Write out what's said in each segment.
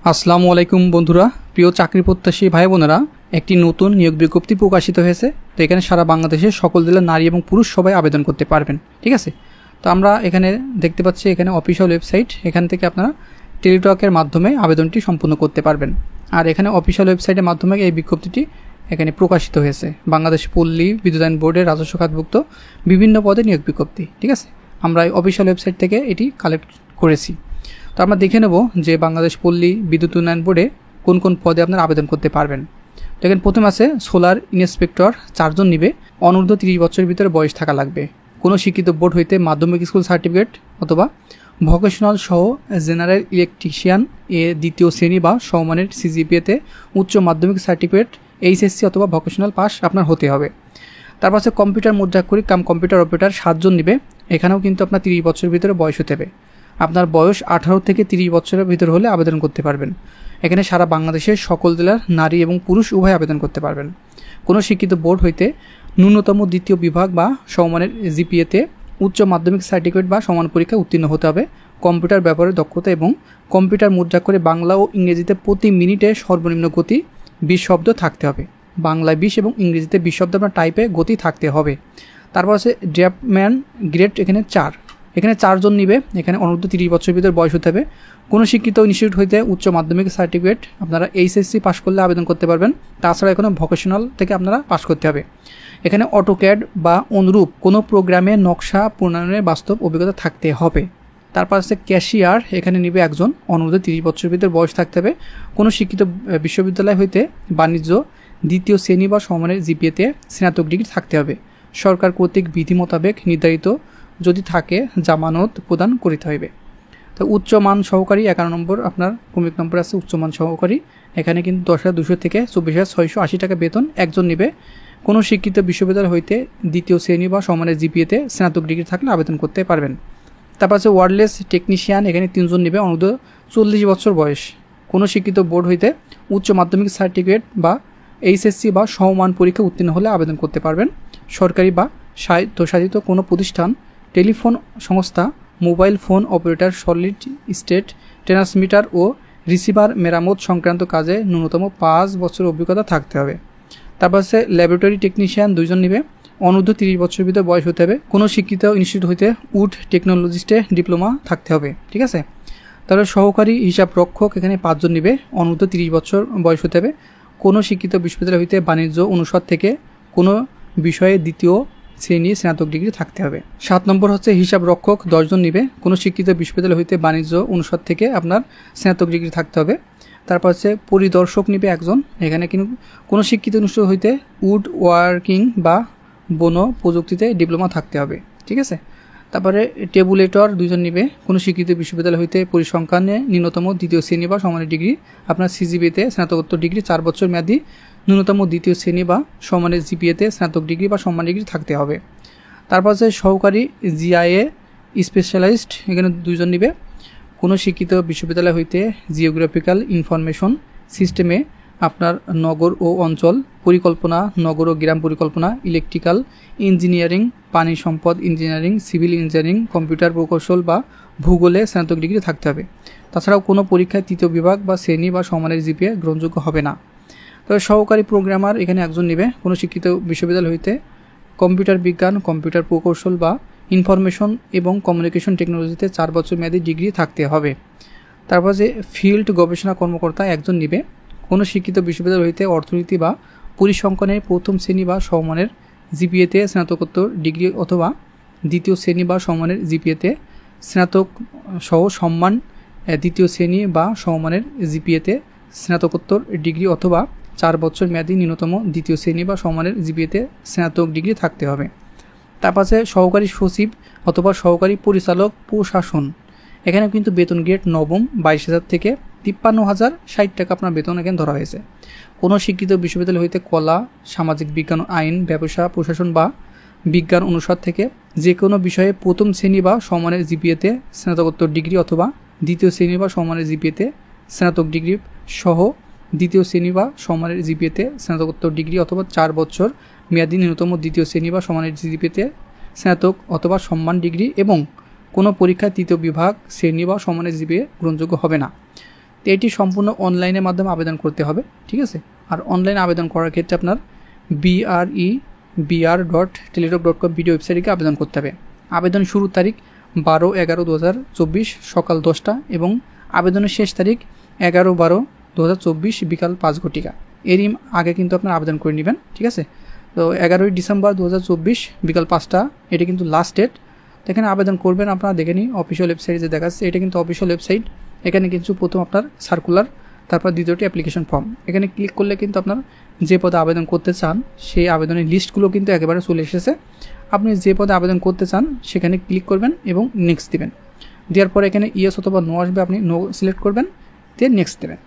আসসালামু আলাইকুম বন্ধুরা, প্রিয় চাকরি প্রত্যাশী ভাই বোনেরা, একটি নতুন নিয়োগ বিজ্ঞপ্তি প্রকাশিত হয়েছে। তো এখানে সারা বাংলাদেশের সকল জেলার নারী এবং পুরুষ সবাই আবেদন করতে পারবেন। ঠিক আছে, তো আমরা এখানে দেখতে পাচ্ছি এখানে অফিসিয়াল ওয়েবসাইট, এখান থেকে আপনারা টেলিটকের মাধ্যমে আবেদনটি সম্পূর্ণ করতে পারবেন। আর এখানে অফিসিয়াল ওয়েবসাইটের মাধ্যমে এই বিজ্ঞপ্তিটি এখানে প্রকাশিত হয়েছে। বাংলাদেশ পল্লী বিদ্যুতায়ন বোর্ডের রাজস্ব খাতভুক্ত বিভিন্ন পদে নিয়োগ বিজ্ঞপ্তি। ঠিক আছে, আমরা এই অফিসিয়াল ওয়েবসাইট থেকে এটি কালেক্ট করেছি। তো আমরা দেখে নেব যে বাংলাদেশ পল্লী বিদ্যুৎ উন্নয়ন বোর্ডে কোন কোন পদে আপনারা আবেদন করতে পারবেন। তো এখানে প্রথম আছে সোলার ইন্সপেক্টর, 4 জন নিবে। অনূর্ধ্ব 30 বছরের ভিতরে বয়স থাকা লাগবে। কোনো শিক্ষিত বোর্ড হইতে মাধ্যমিক স্কুল সার্টিফিকেট অথবা ভোকেশনাল সহ জেনারেল ইলেকট্রিশিয়ান এ 2য় শ্রেণী বা সমমানের সিজিপিএতে উচ্চ মাধ্যমিক সার্টিফিকেট এইচএসসি অথবা ভোকেশনাল পাস আপনার হতে হবে। তারপর আছে কম্পিউটার মুদ্রাক্ষরিক কাম কম্পিউটার অপারেটর, 7 জন নিবে। এখানেও কিন্তু আপনার 30 বছরের ভিতরে বয়স হতে হবে। আপনার বয়স 18 থেকে 30 বছরের ভিতর হলে আবেদন করতে পারবেন। এখানে সারা বাংলাদেশের সকল জেলার নারী এবং পুরুষ উভয় আবেদন করতে পারবেন। কোনো শিক্ষিত বোর্ড হইতে ন্যূনতম 2য় বিভাগ বা সমমানের জিপিএতে উচ্চ মাধ্যমিক সার্টিফিকেট বা সমান পরীক্ষা উত্তীর্ণ হতে হবে। কম্পিউটার ব্যবহারের দক্ষতা এবং কম্পিউটার মুদ্রাক্ষরে বাংলা ও ইংরেজিতে প্রতি মিনিটে সর্বনিম্ন গতি 20 শব্দ থাকতে হবে। বাংলায় 20 এবং ইংরেজিতে 20 শব্দ আপনার টাইপে গতি থাকতে হবে। তারপর আছে ড্রাফটম্যান গ্রেড, এখানে 4। এখানে 4 জন নিবে। এখানে অনূর্ধ্ব 30 বছরের ভিতরে বয়স হতে হবে। কোনো শিক্ষিত ইনস্টিটিউট হইতে উচ্চ মাধ্যমিক সার্টিফিকেট আপনারা এইচএসসি পাস করলে আবেদন করতে পারবেন। তাছাড়া এখানে ভোকেশনাল থেকে আপনারা পাস করতে হবে। এখানে অটোক্যাড বা অনুরূপ কোনো প্রোগ্রামে নকশা প্রণয়নের বাস্তব অভিজ্ঞতা থাকতে হবে। তারপর আছে ক্যাশিয়ার, এখানে নিবে 1 জন। অনূর্ধ্ব 30 বছরের ভিতরে বয়স থাকতে হবে। কোনো শিক্ষিত বিশ্ববিদ্যালয় হইতে বাণিজ্য 2য় শ্রেণী বা সমমানের জিপিএতে স্নাতক ডিগ্রি থাকতে হবে। সরকার কর্তৃক বিধি মোতাবেক নির্ধারিত যদি থাকে জামানত প্রদান করিতে হইবে। তো উচ্চমান সহকারী 11 নম্বর আপনার ক্রমিক নম্বর আছে উচ্চমান সহকারী। এখানে কিন্তু 10,200 থেকে 24,680 টাকা বেতন 1 জন নিবে। কোনো শিক্ষিত বিশ্ববিদ্যালয় হইতে 2য় শ্রেণী বা সমানের জিপিএতে স্নাতক ডিগ্রি থাকলে আবেদন করতে পারবেন। তারপর আছে ওয়্যারলেস টেকনিশিয়ান, এখানে 3 জন নিবে। অনূর্ধ্ব 40 বছর বয়স। কোনো শিক্ষিত বোর্ড হইতে উচ্চ মাধ্যমিক সার্টিফিকেট বা এইচএসসি বা সমমান পরীক্ষা উত্তীর্ণ হলে আবেদন করতে পারবেন। সরকারি বা স্বায়ত্তশাসিত কোনো প্রতিষ্ঠান, টেলিফোন সংস্থা, mobile phone operator, solid state transmitter ও রিসিভার মেরামত সংক্রান্ত কাজে ন্যূনতম 5 বছর অভিজ্ঞতা থাকতে হবে। তারপর আছে ল্যাবরেটরি টেকনিশিয়ান, 2 জন নিবে। অনূর্ধ্ব 30 বছরের ভিতরে বয়স হতে হবে। কোনো শিক্ষিত ইনস্টিটিউট হইতে উড টেকনোলজিস্টে ডিপ্লোমা থাকতে হবে। ঠিক আছে, তাহলে সহকারী হিসাব রক্ষক, এখানে 5 জন নিবে। অনূর্ধ্ব 30 বছর বয়স হতে হবে। কোনো শিক্ষিত বিশ্ববিদ্যালয় হইতে বাণিজ্য অনুষদ থেকে কোনো বিষয়ে 2য় শ্রেণী স্নাতক ডিগ্রি থাকতে হবে। 7 নম্বর হচ্ছে হিসাব রক্ষক, 10 জন নিবে। কোনো শিক্ষিত বিশ্ববিদ্যালয় হইতে বাণিজ্য অনুষদ থেকে আপনার স্নাতক ডিগ্রি থাকতে হবে। তারপর হচ্ছে পরিদর্শক নিবে 1 জন। এখানে কিন্তু কোনো শিক্ষিত অনুষ্ঠান হইতে উড ওয়ার্কিং বা বন প্রযুক্তিতে ডিপ্লোমা থাকতে হবে। ঠিক আছে, তারপরে টেবুলেটর 2 জন নিবে। কোনো শিক্ষিত বিশ্ববিদ্যালয় হইতে পরিসংখ্যানে ন্যূনতম 2য় শ্রেণী বা সমানের ডিগ্রি আপনার সিজিপিএতে স্নাতকোত্তর ডিগ্রি 4 বছর মেয়াদী ন্যূনতম 2য় শ্রেণী বা সমানের জিপিএতে স্নাতক ডিগ্রি বা সম্মান ডিগ্রি থাকতে হবে। তারপর আছে সহকারী জিআইএ স্পেশালিস্ট, এখানে 2 জন নিবে। কোনো শিক্ষিত বিশ্ববিদ্যালয় হইতে জিওগ্রাফিক্যাল ইনফরমেশন সিস্টেমে আপনার নগর ও অঞ্চল পরিকল্পনা, নগর ও গ্রাম পরিকল্পনা, ইলেকট্রিক্যাল ইঞ্জিনিয়ারিং, পানি সম্পদ ইঞ্জিনিয়ারিং, সিভিল ইঞ্জিনিয়ারিং, কম্পিউটার প্রকৌশল বা ভূগোলে স্নাতক ডিগ্রি থাকতে হবে। তাছাড়াও কোনো পরীক্ষায় 3য় বিভাগ বা শ্রেণী বা সমানের জিপিএ গ্রহণযোগ্য হবে না। তবে সহকারী প্রোগ্রামার, এখানে 1 জন নিবে। কোনো শিক্ষিত বিশ্ববিদ্যালয় হইতে কম্পিউটার বিজ্ঞান, কম্পিউটার প্রকৌশল বা ইনফরমেশন এবং কমিউনিকেশন টেকনোলজিতে 4 বছর মেয়াদী ডিগ্রি থাকতে হবে। তারপর যে ফিল্ড গবেষণা কর্মকর্তা 1 জন নিবে। কোনো শিক্ষিত বিশ্ববিদ্যালয় হইতে অর্থনীতি বা পরিসংখ্যানের 1ম শ্রেণী বা সমমানের জিপিএতে স্নাতকোত্তর ডিগ্রি অথবা 2য় শ্রেণী বা সমমানের জিপিএতে স্নাতক সহ সম্মান 2য় শ্রেণী বা সমমানের জিপিএতে স্নাতকোত্তর ডিগ্রি অথবা 4 বছর মেয়াদী ন্যূনতম 2য় শ্রেণী বা সমানের জিপিএতে স্নাতক ডিগ্রি থাকতে হবে। তারপর আছে সহকারী সচিব অথবা সহকারী পরিচালক প্রশাসন। এখানে কিন্তু বেতন গ্রেড নবম 22,000 থেকে 53,060 টাকা আপনার বেতন এখানে ধরা হয়েছে। কোনো শিক্ষিত বিশ্ববিদ্যালয় হইতে কলা, সামাজিক বিজ্ঞান, আইন, ব্যবসা, প্রশাসন বা বিজ্ঞান অনুষদ থেকে যে কোনো বিষয়ে 1ম শ্রেণী বা সমানের জিপিএতে স্নাতকোত্তর ডিগ্রি অথবা 2য় শ্রেণী বা সমানের জিপিএতে স্নাতক ডিগ্রি সহ 2য় শ্রেণী বা সমানের জিপিএতে স্নাতকোত্তর ডিগ্রি অথবা 4 বছর মেয়াদী ন্যূনতম 2য় শ্রেণী বা সমানের জিপিএতে স্নাতক অথবা সম্মান ডিগ্রি এবং কোনো পরীক্ষায় 3য় বিভাগ শ্রেণী বা সমানের জিপিএ গ্রহণযোগ্য হবে না। তো এটি সম্পূর্ণ অনলাইনের মাধ্যমে আবেদন করতে হবে, ঠিক আছে। আর অনলাইনে আবেদন করার ক্ষেত্রে আপনার BREBR.teletalk.com ভিডিও ওয়েবসাইটে আবেদন করতে হবে। আবেদন শুরুর তারিখ 12/11/2024 সকাল 10টা এবং আবেদনের শেষ তারিখ 11/12/2024 বিকাল 5 ঘটিকা। এরই আগে কিন্তু আপনার আবেদন করে নেবেন, ঠিক আছে। তো 11ই ডিসেম্বর 2024 বিকাল 5টা এটি কিন্তু লাস্ট ডেট। তো এখানে আবেদন করবেন, আপনারা দেখে নিন অফিসিয়াল ওয়েবসাইটে যে দেখাচ্ছে এটা কিন্তু অফিসিয়াল ওয়েবসাইট। এখানে কিন্তু প্রথম আপনার সার্কুলার, তারপর দ্বিতীয়টি অ্যাপ্লিকেশন ফর্ম। এখানে ক্লিক করলে কিন্তু আপনার যে পদে আবেদন করতে চান সেই আবেদনের লিস্টগুলো কিন্তু একেবারে চলে এসেছে। আপনি যে পদে আবেদন করতে চান সেখানে ক্লিক করবেন এবং নেক্সট দেবেন। দেওয়ার পরে এখানে ইয়েস অথবা নো আসবে, আপনি নো সিলেক্ট করবেন, দিয়ে নেক্সট দেবেন।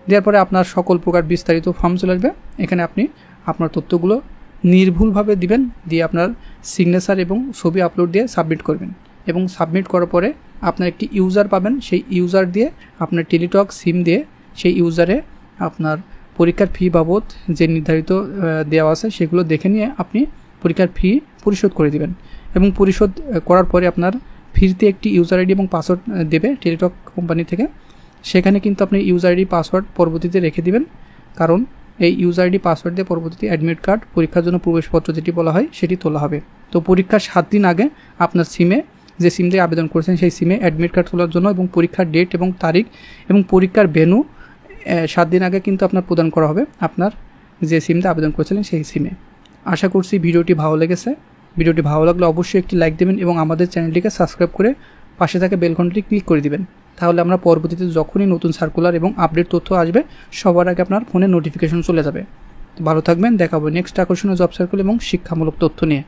দেওয়ার পরে আপনার সকল প্রকার বিস্তারিত ফর্ম চলে আসবে। এখানে আপনি আপনার তথ্যগুলো নির্ভুলভাবে দিবেন, দিয়ে আপনার সিগনেচার এবং ছবি আপলোড দিয়ে সাবমিট করবেন। এবং সাবমিট করার পরে আপনার একটি ইউজার পাবেন, সেই ইউজার দিয়ে আপনার টেলিটক সিম দিয়ে সেই ইউজারে আপনার পরীক্ষার ফি বাবদ যে নির্ধারিত দেওয়া আছে সেগুলো দেখে নিয়ে আপনি পরীক্ষার ফি পরিশোধ করে দিবেন। এবং পরিশোধ করার পরে আপনার ফিরতে একটি ইউজার আইডি এবং পাসওয়ার্ড দেবে টেলিটক কোম্পানি থেকে। সেখানে কিন্তু আপনি ইউজার আইডি পাসওয়ার্ড পরবর্তীতে রেখে দিবেন, কারণ এই ইউজার আইডি পাসওয়ার্ড দিয়ে পরবর্তীতে অ্যাডমিট কার্ড, পরীক্ষার জন্য প্রবেশপত্র যেটি বলা হয় সেটি তোলা হবে। তো পরীক্ষার 7 দিন আগে আপনার সিমে, যে সিম দিয়ে আবেদন করেছেন সেই সিমে অ্যাডমিট কার্ড তোলার জন্য এবং পরীক্ষার ডেট এবং তারিখ এবং পরীক্ষার ভেন্যু 7 দিন আগে কিন্তু আপনার প্রদান করা হবে আপনার যে সিম দিয়ে আবেদন করেছিলেন সেই সিমে। আশা করছি ভিডিওটি ভালো লেগেছে। ভিডিওটি ভালো লাগলে অবশ্যই একটি লাইক দেবেন এবং আমাদের চ্যানেলটিকে সাবস্ক্রাইব করে পাশে থাকা বেল ঘন্টাটি ক্লিক করে দিবেন। তাহলে আমরা পরবর্তীতে যখনই নতুন সার্কুলার এবং আপডেট তথ্য আসবে সবার আগে আপনার ফোনে নোটিফিকেশন চলে যাবে। তো ভালো থাকবেন, দেখা হবে নেক্সট আকর্ষণীয় জব সার্কুল এবং শিক্ষামূলক তথ্য নিয়ে।